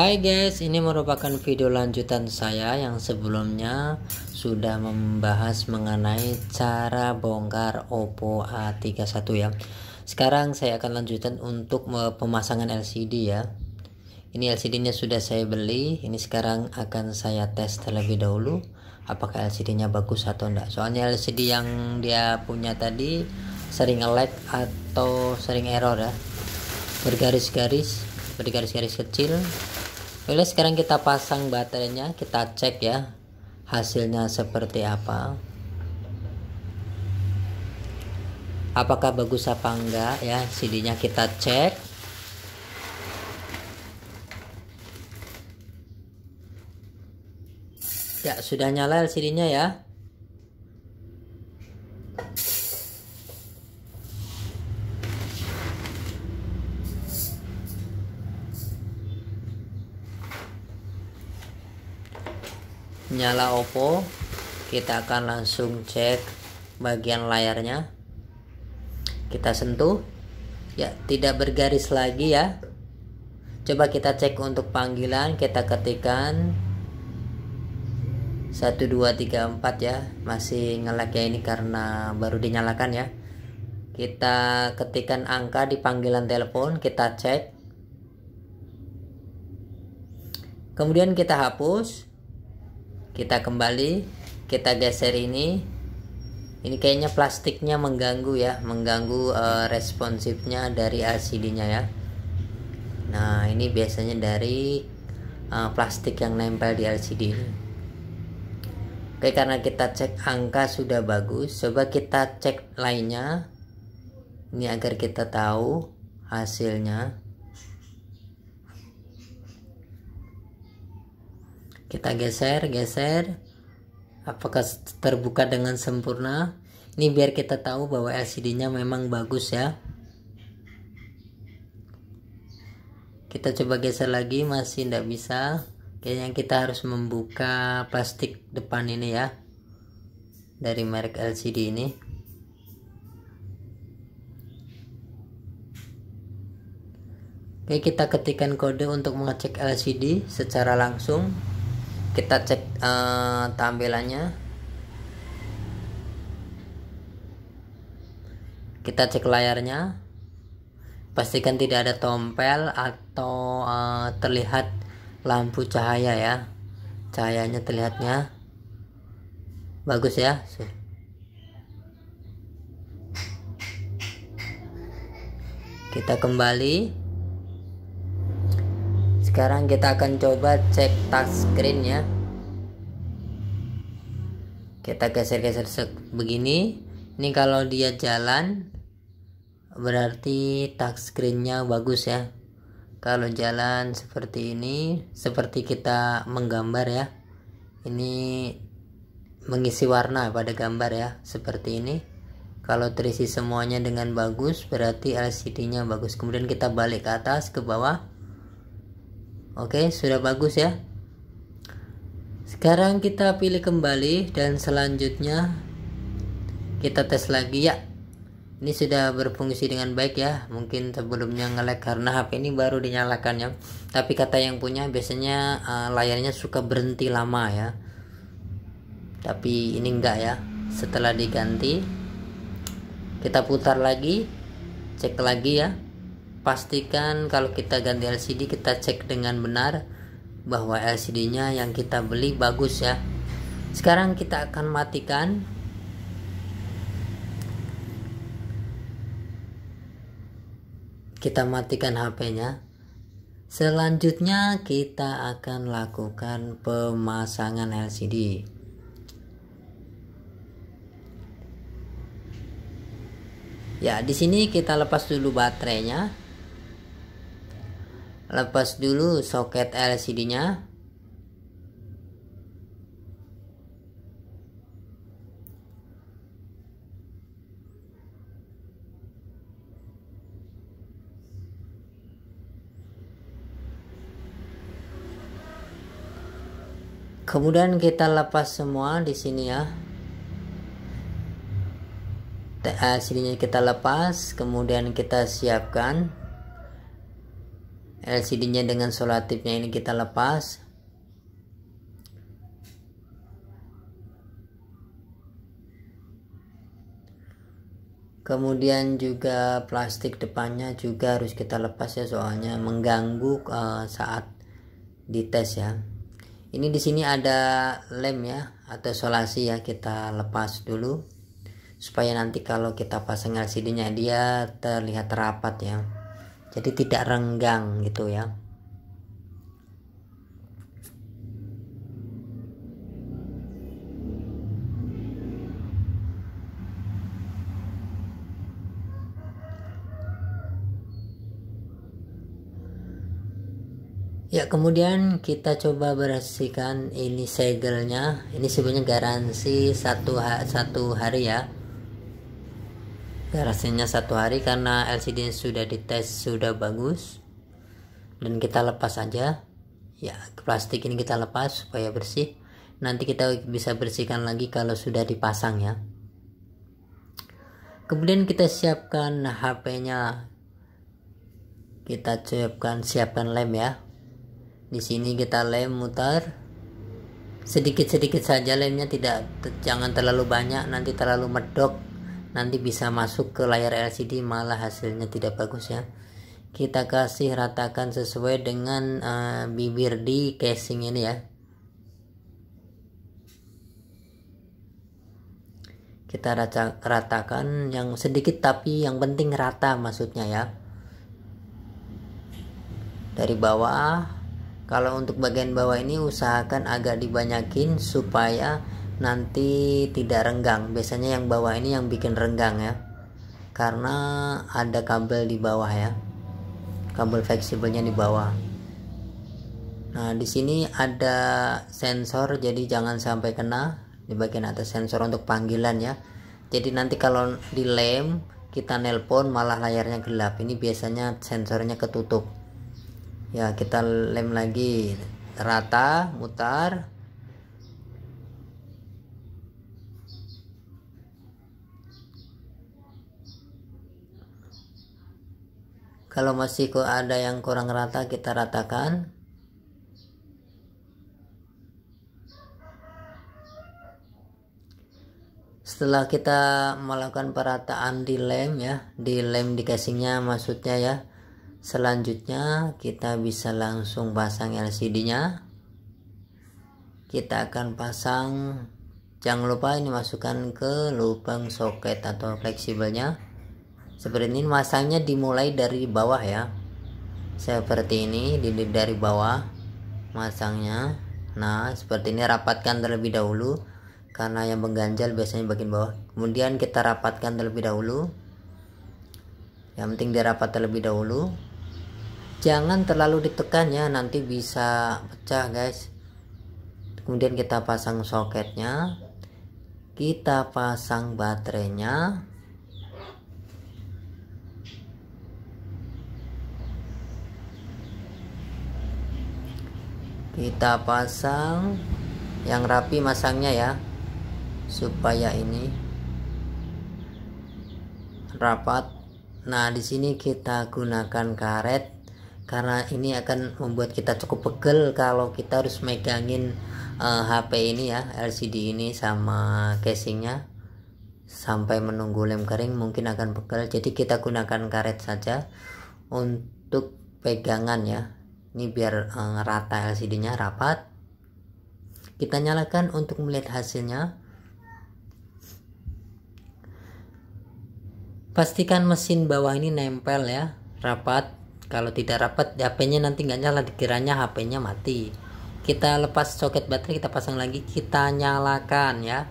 Hai guys, ini merupakan video lanjutan saya yang sebelumnya sudah membahas mengenai cara bongkar Oppo A31 ya. Sekarang saya akan lanjutkan untuk pemasangan LCD ya. Ini LCD-nya sudah saya beli. Ini sekarang akan saya tes terlebih dahulu apakah LCD-nya bagus atau enggak. Soalnya LCD yang dia punya tadi sering lag atau sering error ya. Bergaris-garis kecil. Oke, sekarang kita pasang baterainya, kita cek ya hasilnya seperti apa, apakah bagus apa enggak ya. CD-nya kita cek. Ya, sudah nyala LCD-nya ya. Nyala Oppo. Kita akan langsung cek bagian layarnya. Kita sentuh. Ya, tidak bergaris lagi ya. Coba kita cek untuk panggilan. Kita ketikkan 1 2 3 4 ya. Masih nge-lag ya, ini karena baru dinyalakan ya. Kita ketikkan angka di panggilan telepon, kita cek. Kemudian kita hapus. Kita kembali, kita geser ini kayaknya plastiknya mengganggu ya, mengganggu responsifnya dari LCD-nya ya. Nah, ini biasanya dari plastik yang nempel di LCD ini. Oke, karena kita cek angka sudah bagus, coba kita cek lainnya ini agar kita tahu hasilnya. Kita geser apakah terbuka dengan sempurna. Ini biar kita tahu bahwa LCD-nya memang bagus ya. Kita coba geser lagi, masih tidak bisa. Kayaknya kita harus membuka plastik depan ini ya, dari merek LCD ini. Oke, kita ketikkan kode untuk mengecek LCD secara langsung. Kita cek tampilannya, kita cek layarnya, pastikan tidak ada tompel atau terlihat lampu cahaya ya. Cahayanya terlihatnya bagus ya. Kita kembali. Sekarang kita akan coba cek touchscreen ya. Kita geser-geser begini. Ini kalau dia jalan berarti touchscreen-nya bagus ya. Kalau jalan seperti ini, seperti kita menggambar ya. Ini mengisi warna pada gambar ya, seperti ini. Kalau terisi semuanya dengan bagus berarti LCD-nya bagus. Kemudian kita balik ke atas, ke bawah. Oke, sudah bagus ya. Sekarang kita pilih kembali dan selanjutnya kita tes lagi ya. Ini sudah berfungsi dengan baik ya. Mungkin sebelumnya nge-lag karena HP ini baru dinyalakan ya. Tapi kata yang punya biasanya layarnya suka berhenti lama ya. Tapi ini enggak ya. Setelah diganti, kita putar lagi, cek lagi ya. Pastikan kalau kita ganti LCD, kita cek dengan benar bahwa LCD-nya yang kita beli bagus ya. Sekarang kita akan matikan. Kita matikan HP-nya. Selanjutnya kita akan lakukan pemasangan LCD. Ya, di sini kita lepas dulu baterainya. Lepas dulu soket LCD-nya. Kemudian kita lepas semua di sini ya. LCD-nya kita lepas, kemudian kita siapkan LCD-nya dengan solatifnya ini kita lepas. Kemudian juga plastik depannya juga harus kita lepas ya, soalnya mengganggu saat dites ya. Ini di sini ada lem ya atau solasi ya, kita lepas dulu supaya nanti kalau kita pasang LCD-nya dia terlihat rapat ya. Jadi tidak renggang gitu ya. Ya, kemudian kita coba bersihkan ini segelnya. Ini sebenarnya garansi satu hari ya. Garansinya 1 hari karena LCD sudah dites sudah bagus. Dan kita lepas aja. Ya, plastik ini kita lepas supaya bersih. Nanti kita bisa bersihkan lagi kalau sudah dipasang ya. Kemudian kita siapkan HP-nya. Kita siapkan lem ya. Di sini kita lem mutar sedikit-sedikit saja lemnya, jangan terlalu banyak, nanti terlalu medok, nanti bisa masuk ke layar LCD malah hasilnya tidak bagus ya. Kita kasih ratakan sesuai dengan bibir di casing ini ya. Kita ratakan yang sedikit tapi yang penting rata, maksudnya ya. Dari bawah. Kalau untuk bagian bawah ini usahakan agak dibanyakin supaya nanti tidak renggang. Biasanya yang bawah ini yang bikin renggang ya, karena ada kabel di bawah ya, kabel fleksibelnya di bawah. Nah, di sini ada sensor, jadi jangan sampai kena di bagian atas, sensor untuk panggilan ya. Jadi nanti kalau dilem kita nelpon malah layarnya gelap. Ini biasanya sensornya ketutup. Ya, kita lem lagi rata, mutar. Kalau masih kok ada yang kurang rata, kita ratakan. Setelah kita melakukan perataan di lem ya, di lem di casingnya maksudnya ya. Selanjutnya kita bisa langsung pasang LCD-nya. Kita akan pasang, jangan lupa ini masukkan ke lubang soket atau fleksibelnya. Seperti ini, masangnya dimulai dari bawah ya. Seperti ini, dari bawah masangnya. Nah, seperti ini, rapatkan terlebih dahulu karena yang mengganjal biasanya bagian bawah. Kemudian kita rapatkan terlebih dahulu. Yang penting dirapat terlebih dahulu. Jangan terlalu ditekan ya, nanti bisa pecah guys. Kemudian kita pasang soketnya, kita pasang baterainya, kita pasang yang rapi masangnya ya, supaya ini rapat. Nah, di sini kita gunakan karet karena ini akan membuat kita cukup pegel kalau kita harus megangin HP ini ya, LCD ini sama casingnya sampai menunggu lem kering, mungkin akan pegel. Jadi kita gunakan karet saja untuk pegangan ya. Ini biar rata LCD-nya, rapat. Kita nyalakan untuk melihat hasilnya. Pastikan mesin bawah ini nempel ya, rapat. Kalau tidak rapat, HP-nya nanti nggak nyala, dikiranya HP-nya mati. Kita lepas soket baterai, kita pasang lagi, kita nyalakan ya.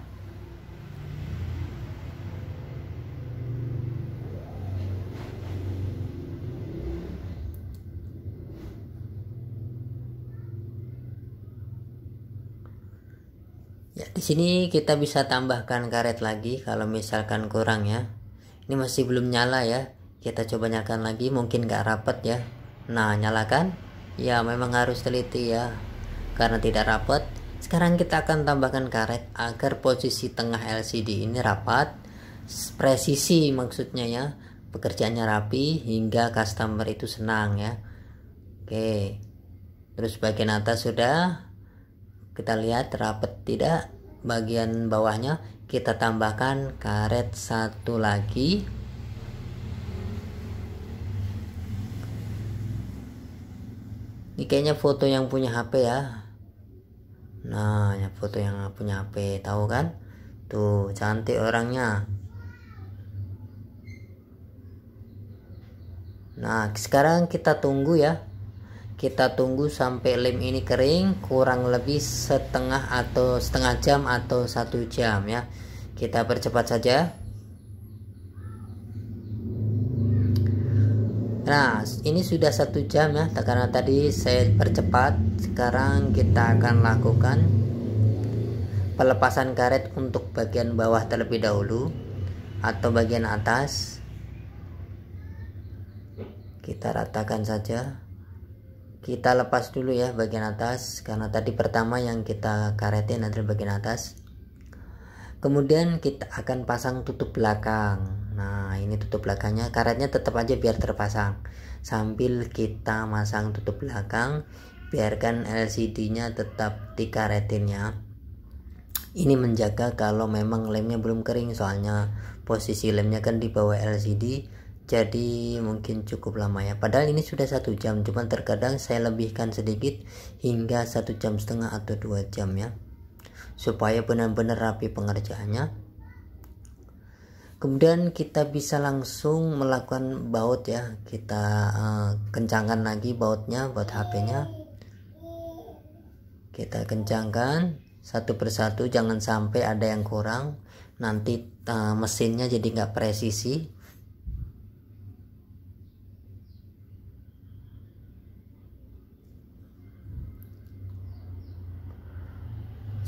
Ya, di sini kita bisa tambahkan karet lagi kalau misalkan kurang ya. Ini masih belum nyala ya. Kita coba nyalakan lagi, mungkin nggak rapat ya. Nah, nyalakan. Ya, memang harus teliti ya, karena tidak rapat. Sekarang kita akan tambahkan karet agar posisi tengah LCD ini rapat, presisi maksudnya ya, pekerjaannya rapi hingga customer itu senang ya. Oke, terus bagian atas sudah, kita lihat rapat tidak. Bagian bawahnya kita tambahkan karet satu lagi. Ini kayaknya foto yang punya HP ya. Nah, ya foto yang punya HP, tahu kan? Tuh, cantik orangnya. Nah, sekarang kita tunggu ya. Kita tunggu sampai lem ini kering, kurang lebih setengah jam atau 1 jam ya. Kita percepat saja. Nah, ini sudah 1 jam ya, karena tadi saya percepat. Sekarang kita akan lakukan pelepasan karet untuk bagian bawah terlebih dahulu atau bagian atas. Kita ratakan saja. Kita lepas dulu ya bagian atas, karena tadi pertama yang kita karetin adalah bagian atas. Kemudian kita akan pasang tutup belakang. Nah, ini tutup belakangnya, karetnya tetap aja biar terpasang. Sambil kita masang tutup belakang, biarkan LCD-nya tetap dikaretin ya. Ini menjaga kalau memang lemnya belum kering, soalnya posisi lemnya kan di bawah LCD. Jadi mungkin cukup lama ya, padahal ini sudah 1 jam, cuman terkadang saya lebihkan sedikit hingga 1,5 jam atau 2 jam ya, supaya benar-benar rapi pengerjaannya. Kemudian kita bisa langsung melakukan baut ya. Kita kencangkan lagi bautnya, baut HP-nya kita kencangkan satu persatu, jangan sampai ada yang kurang, nanti mesinnya jadi nggak presisi.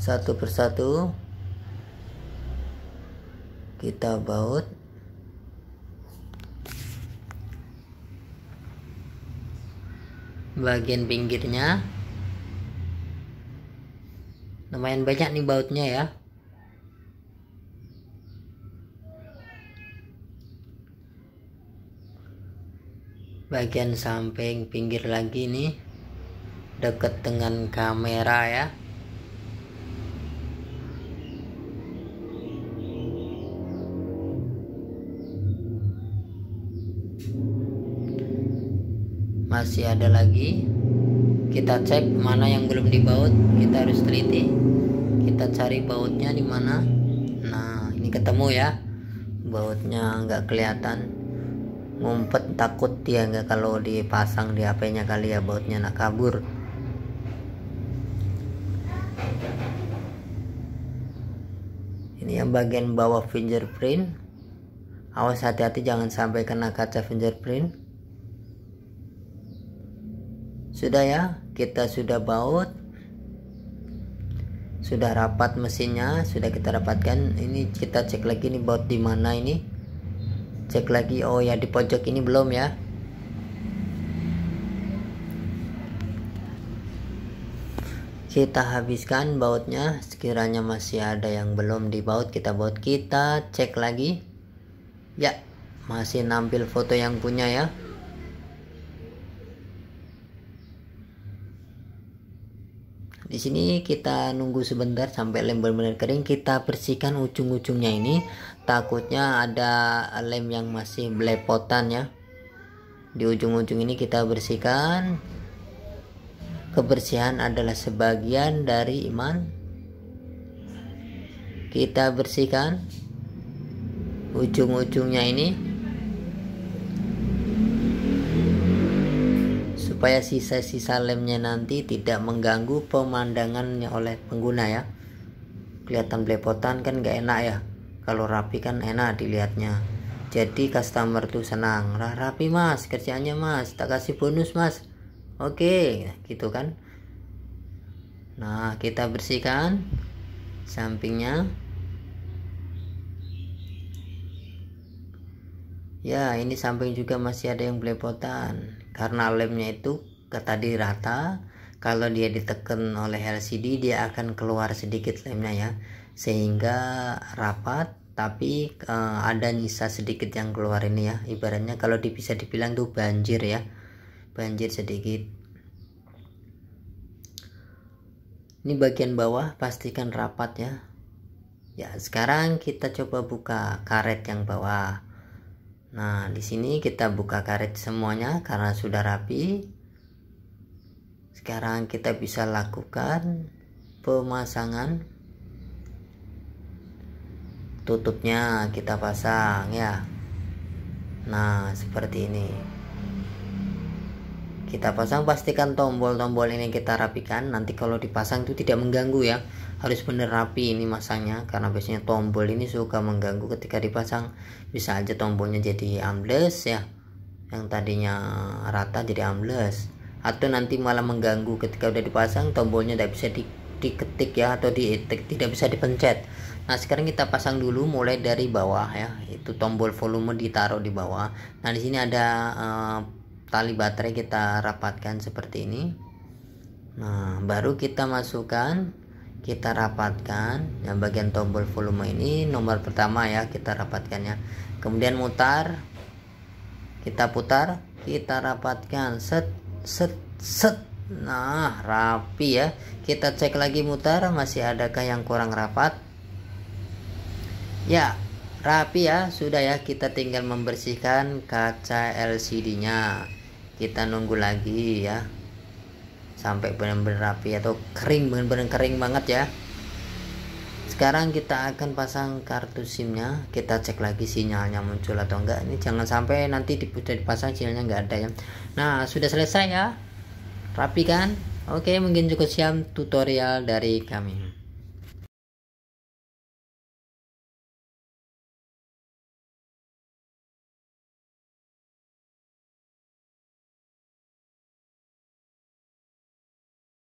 Satu persatu kita baut. Bagian pinggirnya lumayan banyak nih bautnya ya. Bagian samping pinggir lagi nih, dekat dengan kamera ya. Masih ada lagi, kita cek mana yang belum dibaut, kita harus teliti. Kita cari bautnya di mana. Nah, ini ketemu ya, bautnya nggak kelihatan, ngumpet, takut dia nggak kalau dipasang di HP-nya kali ya, bautnya nak kabur. Ini yang bagian bawah fingerprint, awas hati-hati jangan sampai kena kaca fingerprint. Sudah ya, kita sudah baut, sudah rapat mesinnya, sudah kita rapatkan. Ini kita cek lagi nih baut di mana ini. Cek lagi, oh ya di pojok ini belum ya. Kita habiskan bautnya, sekiranya masih ada yang belum dibaut kita baut. Kita cek lagi. Ya, masih nampil foto yang punya ya. Di sini kita nunggu sebentar sampai lem benar-benar kering. Kita bersihkan ujung-ujungnya ini, takutnya ada lem yang masih belepotan ya. Di ujung-ujung ini kita bersihkan. Kebersihan adalah sebagian dari iman. Kita bersihkan ujung-ujungnya ini supaya sisa-sisa lemnya nanti tidak mengganggu pemandangannya oleh pengguna ya. Kelihatan belepotan kan gak enak ya, kalau rapi kan enak dilihatnya. Jadi customer tuh senang, rapi mas kerjaannya mas, tak kasih bonus mas. Oke, gitu kan. Nah, kita bersihkan sampingnya. Ya, ini samping juga masih ada yang belepotan, karena lemnya itu tadi rata. Kalau dia ditekan oleh LCD, dia akan keluar sedikit lemnya ya, sehingga rapat, tapi ada nyisa sedikit yang keluar ini ya. Ibaratnya kalau bisa dibilang tuh banjir ya, banjir sedikit. Ini bagian bawah pastikan rapat ya. Ya, sekarang kita coba buka karet yang bawah. Nah, di sini kita buka karet semuanya karena sudah rapi. Sekarang kita bisa lakukan pemasangan. Tutupnya kita pasang ya. Nah, seperti ini. Kita pasang, pastikan tombol-tombol ini kita rapikan. Nanti kalau dipasang itu tidak mengganggu ya. Harus bener rapi ini masangnya, karena biasanya tombol ini suka mengganggu ketika dipasang. Bisa aja tombolnya jadi ambles ya, yang tadinya rata jadi ambles, atau nanti malah mengganggu ketika udah dipasang tombolnya tidak bisa diketik ya, atau tidak bisa dipencet. Nah, sekarang kita pasang dulu mulai dari bawah ya. Itu tombol volume ditaruh di bawah. Nah, di sini ada tali baterai, kita rapatkan seperti ini. Nah, baru kita masukkan, kita rapatkan yang bagian tombol volume ini nomor pertama ya, kita rapatkannya. Kemudian mutar, kita putar, kita rapatkan, set set set. Nah, rapi ya. Kita cek lagi mutar, masih adakah yang kurang rapat? Ya, rapi ya, sudah ya. Kita tinggal membersihkan kaca LCD nya. Kita nunggu lagi ya sampai benar-benar rapi atau kering, benar-benar kering banget ya. Sekarang kita akan pasang kartu SIM-nya. Kita cek lagi sinyalnya muncul atau enggak. Ini jangan sampai nanti dipasang sinyalnya enggak ada ya. Nah, sudah selesai ya, rapi kan? Oke, mungkin cukup sekian tutorial dari kami.